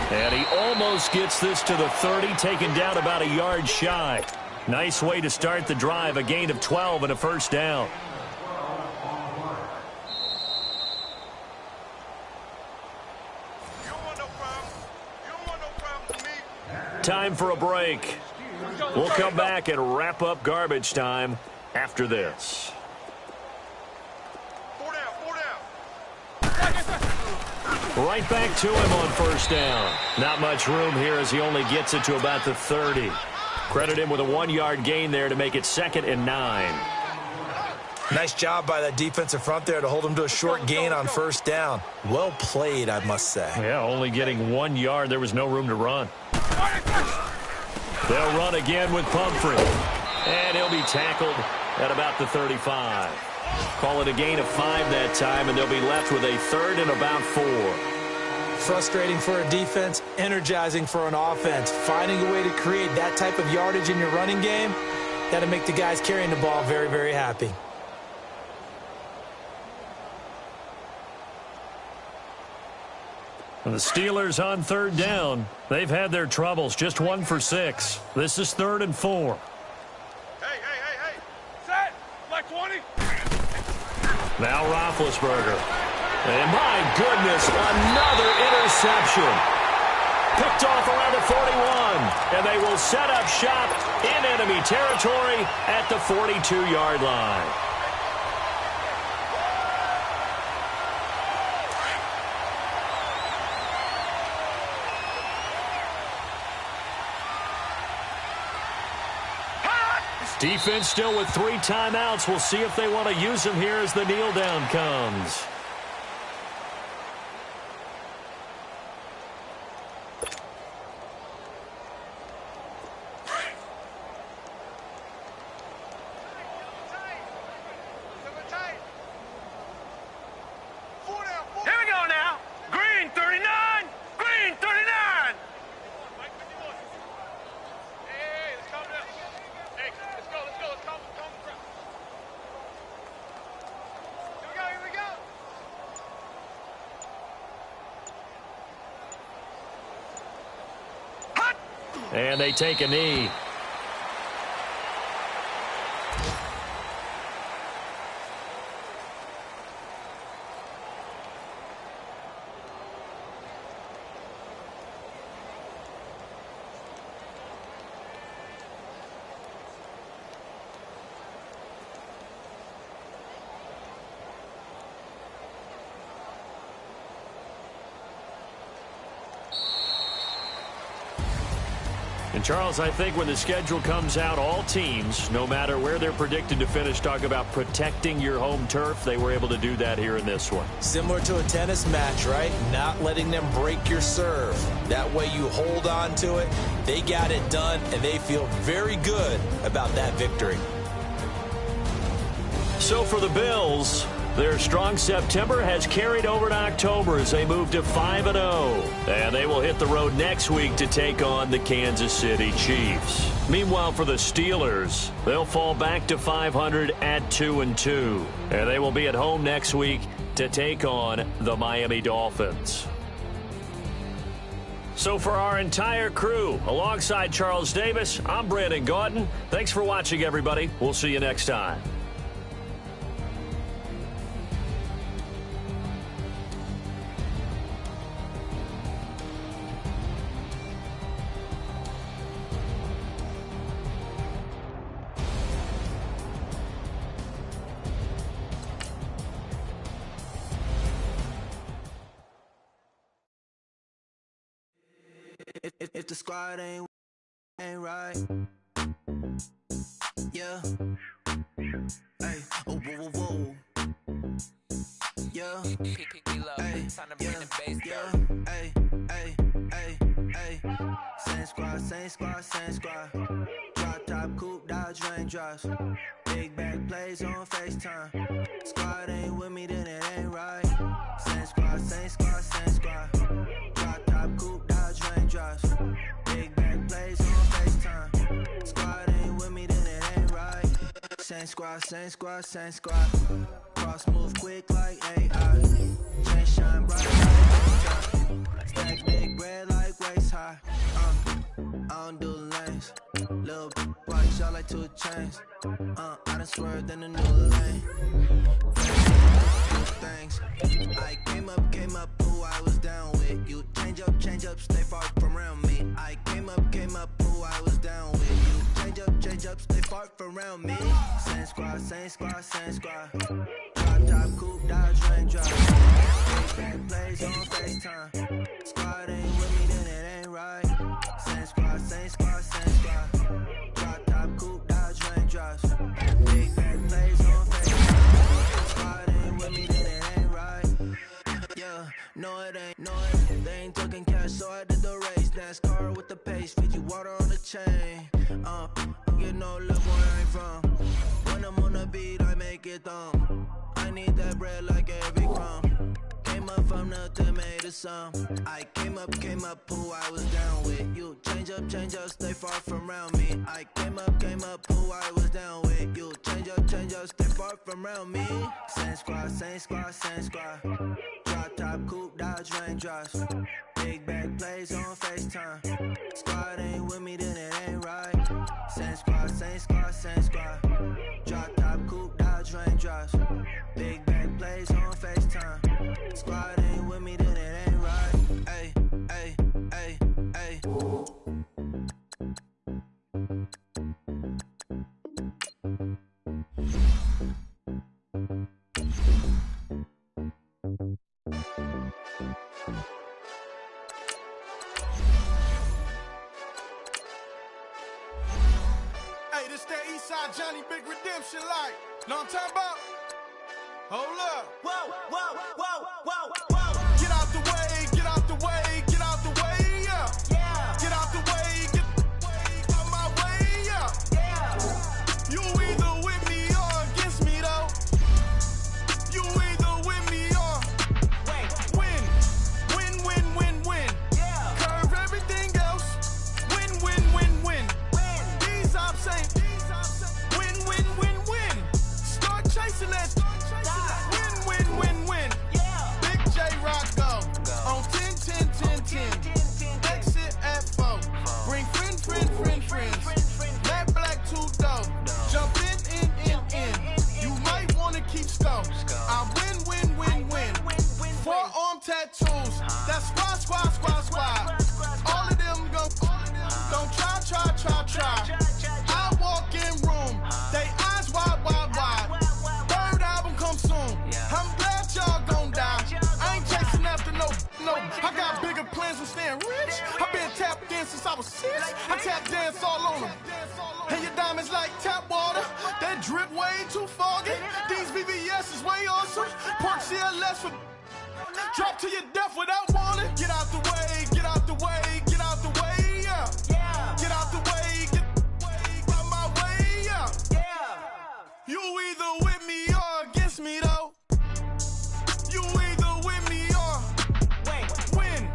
And he almost gets this to the 30, taken down about a yard shy. Nice way to start the drive. A gain of 12 and a 1st down. Time for a break. We'll come back and wrap up garbage time after this. 4 down, 4 down. Right back to him on first down. Not much room here as he only gets it to about the 30. Credit him with a 1-yard gain there to make it 2nd and 9. Nice job by that defensive front there to hold him to a short gain on first down. Well played, I must say. Yeah, only getting 1 yard. There was no room to run. They'll run again with Pumphrey. And he'll be tackled at about the 35. Call it a gain of 5 that time, and they'll be left with a 3rd and about 4. Frustrating for a defense, energizing for an offense. Finding a way to create that type of yardage in your running game, that'll make the guys carrying the ball very, very happy. The Steelers on 3rd down. They've had their troubles, just 1 for 6. This is 3rd and 4. Hey. Set. Like 20. Now Roethlisberger. And my goodness, another interception. Picked off around the 41. And they will set up shop in enemy territory at the 42-yard line. Defense still with 3 timeouts. We'll see if they want to use them here as the kneel down comes. Here we go now. Green 39. Green 39. Hey, let's calm down. Hey, let's go. Let's calm down. Here we go. Hot! And they take a knee. And Charles, I think when the schedule comes out, all teams, no matter where they're predicted to finish, talk about protecting your home turf. They were able to do that here in this one. Similar to a tennis match, right? Not letting them break your serve. That way you hold on to it. They got it done, and they feel very good about that victory. So for the Bills, their strong September has carried over to October as they move to 5-0. And they will hit the road next week to take on the Kansas City Chiefs. Meanwhile, for the Steelers, they'll fall back to 500 at 2-2. And they will be at home next week to take on the Miami Dolphins. So for our entire crew, alongside Charles Davis, I'm Brandon Gaudin. Thanks for watching, everybody. We'll see you next time. If the squad ain't right, yeah. Hey, oh, whoa, whoa, whoa. Yeah. Hey, yeah. Hey. Same squad. Drop top, coupe, Dodge raindrops. Big back plays on FaceTime. Squad ain't with me, then it ain't right. Same squad. Drop top, coupe, Dodge raindrops. Big back plays on FaceTime. Squad ain't with me, then it ain't right. Same squad. Cross move quick like AI. Chain shine bright like stack big bread like waist high. I don't do lanes. Little watch y'all like 2 chains. I done swerved in a new lane. Things. I came up, who I was down with. You change up, stay far from around me. I came up, who I was down with. change up, stay far from around me. Same squad, same squad, same squad. Drop top, coupe, Dodge, Range Drive. Back plays on FaceTime. Squad ain't with me, then it ain't right. Same squad, same squad, same squad. Drop top, coupe, Dodge, Range Drives. Big back plays on FaceTime. Squad ain't with me, then it ain't right. Yeah, no it ain't, no it ain't. They ain't talking cash, so I did the race. NASCAR with the pace, feed you water on the chain. Get no love where I ain't from. When I'm on the beat, I make it thumb. I need that bread like every crumb. Came up from nothing, made a sum. I came up, who I was down with. You change up, stay far from around me. I came up, who I was down with. You change up, stay far from around me. Same squad, same squad, same squad. Drop top, coupe, Dodge, Range Drives. Big back plays on FaceTime. Squad ain't with me, then it ain't right. Same squad, same squad, same squad. Drop top, coupe, Dodge, Range Drives. Big back plays on FaceTime. Squad ain't with me, then it ain't right. Ay, ay, ay, ay. Hey, this that Eastside Johnny Big Redemption like. Know what I'm talking about? Hold up. Whoa, whoa, whoa, whoa, whoa. Get out the way, get out the way, get out the way, yeah. Yeah, Get out the way, get out my way, yeah. yeah. You either with me or against me though. You either with me or win. Win, win, win, win. Yeah. Curve everything else. Win, win, win, win. These ops ain't. Win, win, win, win. Start chasing that. Win, win, win, win. Yeah. Big jrokk go. On 10, 10, 10, 10. Exit at 4. Bring friends. That black two-door. Jump in. You might wanna keep score. I win. Forearm tattoos. That's squad. All of them go. Don't try. I walk in room. They eyes wide. Third album come soon. I'm glad y'all gon' die. I ain't chasing after no. I got bigger plans than staying rich. I been tapped in since I was 6. I tap dance all on them. And your diamonds like tap water. That drip way too foggy. These VVS is way awesome. Pork CLS for drop to your death without warning. Get out the way, get out the way, get out the way, yeah. Yeah, Get out the way, get out my way, yeah. yeah. You either with me or against me though. You either with me or win.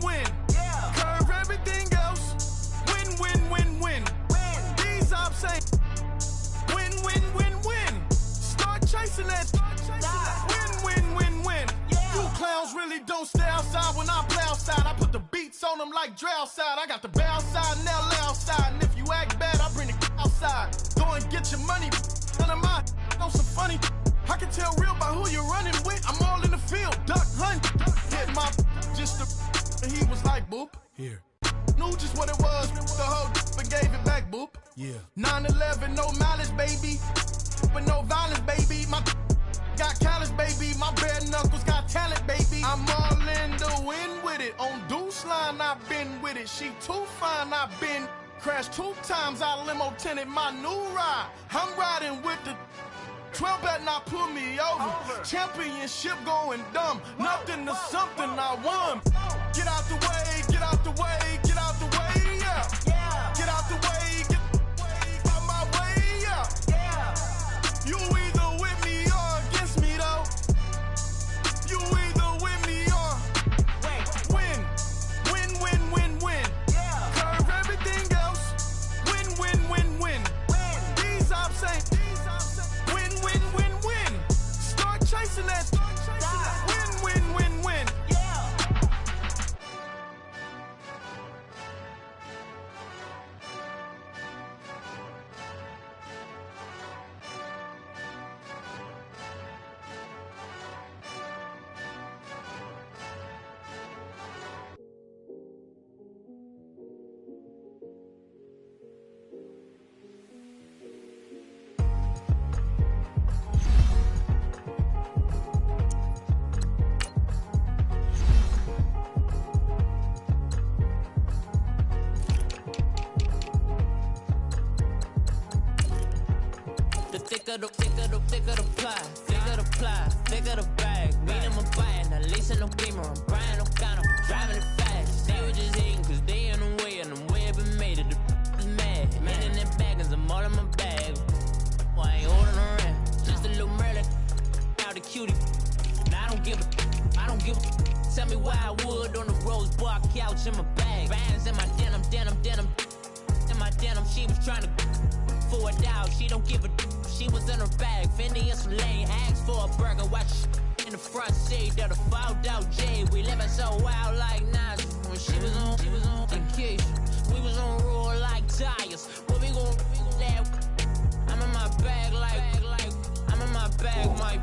Win. Yeah. Curve everything else. Win. These ops ain't. Win. Start chasing that. Win. Yeah. You clowns really don't stay outside when I play outside. I put the beats on them like Dre outside. I got the bow side and they'll lay outside. And if you act bad, I bring the outside. Go and get your money. None of my know some funny. I can tell real by who you're running with. I'm all in the field. Duck hunt. Hit my just the. And he was like, boop. Here. Knew just what it was. The whole but gave it back, boop. Yeah. 9/11, no malice, baby. But no violence, baby. My got callous, baby. My bare knuckles got talent, baby. I'm all in the wind with it. On Deuce line, I've been with it. She too fine, I've been crashed 2 times. I limo tinted my new ride. I'm riding with the 12 better not pull me over. Championship going dumb. Nothing to something I won. Get out the way, get out the way, get out the way, yeah. Yeah. Get out the way, get out my way, yeah. Yeah. You either with me or against me though. You either with me or win. Yeah. Curve everything else. Win. These ops ain't. Win. Start chasing that. Win. Yeah. thicker the pie, thicker the pie, thicker the bag. Meet him a buying, at least in no beamer. I'm buying no counter, driving it fast. They were just hating cause they in the way and the way I've been made it. The is mad. Man in that bag cause I'm all in my bag. Well, I ain't holding around. Just a little Merlin, out the cutie. Now I don't give a. Tell me why I would on the rose bar couch in my bag. Bands in my denim. In my denim, she was trying to for it out. She don't give a. She was in her bag. Fendi and some lane asked for a burger. Watch in the front seat of the fouled out J. We living so wild like Nas. When she was on vacation, we was on roll like tires. What we gon' that? I'm in my bag like I'm in my bag, my.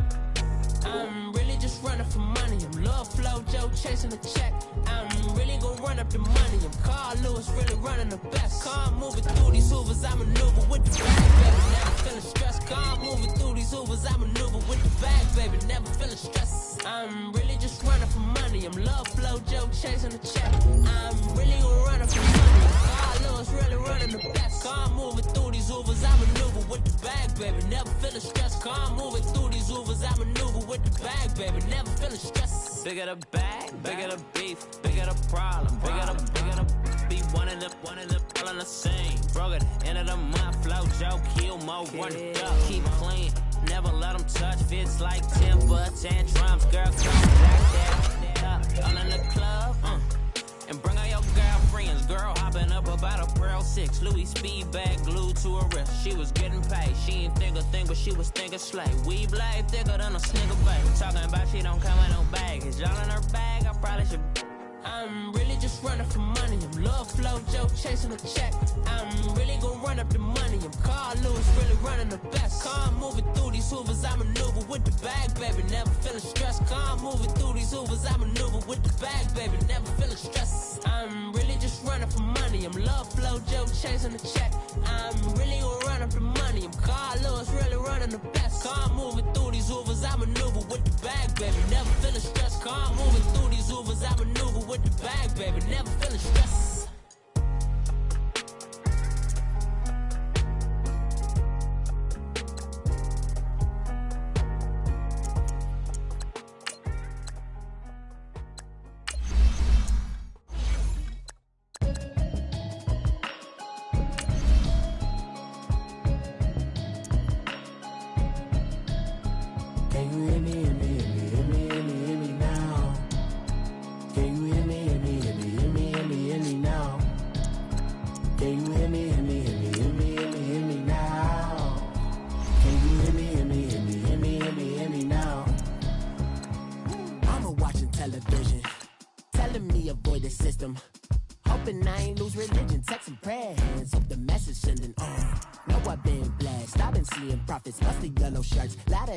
I'm really just running for money. I'm Love Flow Joe chasing the check. I'm really gon' run up the money. I'm Carl Lewis really running the best. Car moving through these hoovers, I maneuver with the bag, baby. Never feeling stressed. Car moving through these hoovers, I maneuver with the bag, baby. Never feeling stressed. I'm really just running for money. I'm Love Flow Joe chasing the check. I'm really gon' run up for money. Carl Lewis really running the best. Car moving through these hoovers, I maneuver with the bag, baby. Never feeling stressed. Car moving through these hoovers, I maneuver with the bag, baby. Never feeling stressed. Bigger the bag, bigger the beef, bigger the problem, bigger the be one in the all in the same. Broke at the end of the month, flow Joe, kill more, run it up, keep clean. Never let them touch, fits like timber, tantrums, girl, come back that all in the club, and bring out your girlfriends. Girl hopping up about a Pearl 6 Louis speed bag glued to her wrist. She was getting paid. She ain't think a thing, but she was thinking slay. We blade thicker than a snicker bag. Talking about she don't come with no baggage. Y'all in her bag, I probably should. I'm really just running for money. I'm Love Flow Joe chasing a check. I'm really gon' run up the money. I'm Carl Lewis really running the best. Car moving through these hoovers, I maneuver with the bag, baby. Never feeling stressed. Car moving through these hoovers, I maneuver with the bag, baby. Never feeling stressed. I'm really just running for money. I'm Love Flow Joe chasing the check. I'm really gon' run up the money. I'm Carl Lewis really running the best. Car moving through these hoovers, I maneuver with the bag, baby. Never feeling stressed. Car moving through these hoovers, I maneuver with the bag, baby. Never feeling stressed.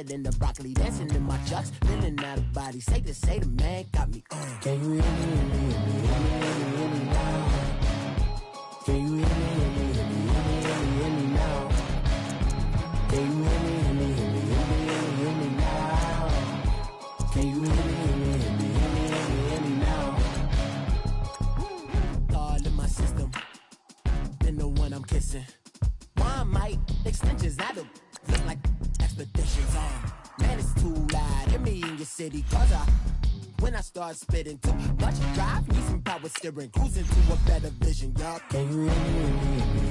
In the broccoli, dancing in my chucks, feeling out of body. Say the man got me. Can you hear me, hear me, hear me, hear me now? Can you hear me, hear me, hear me, hear me now? Can you hear me, hear me, hear me, hear me now? Can you hear me, hear me, hear me, hear me now? All in my system, then the one I'm kissing. One might extensions out of look like expeditions on. Man, it's too loud. Hit me in your city, cause when I start spitting too much drive, need some power steering, cruising to a better vision, y'all. Can you hear me, hear me, hear me?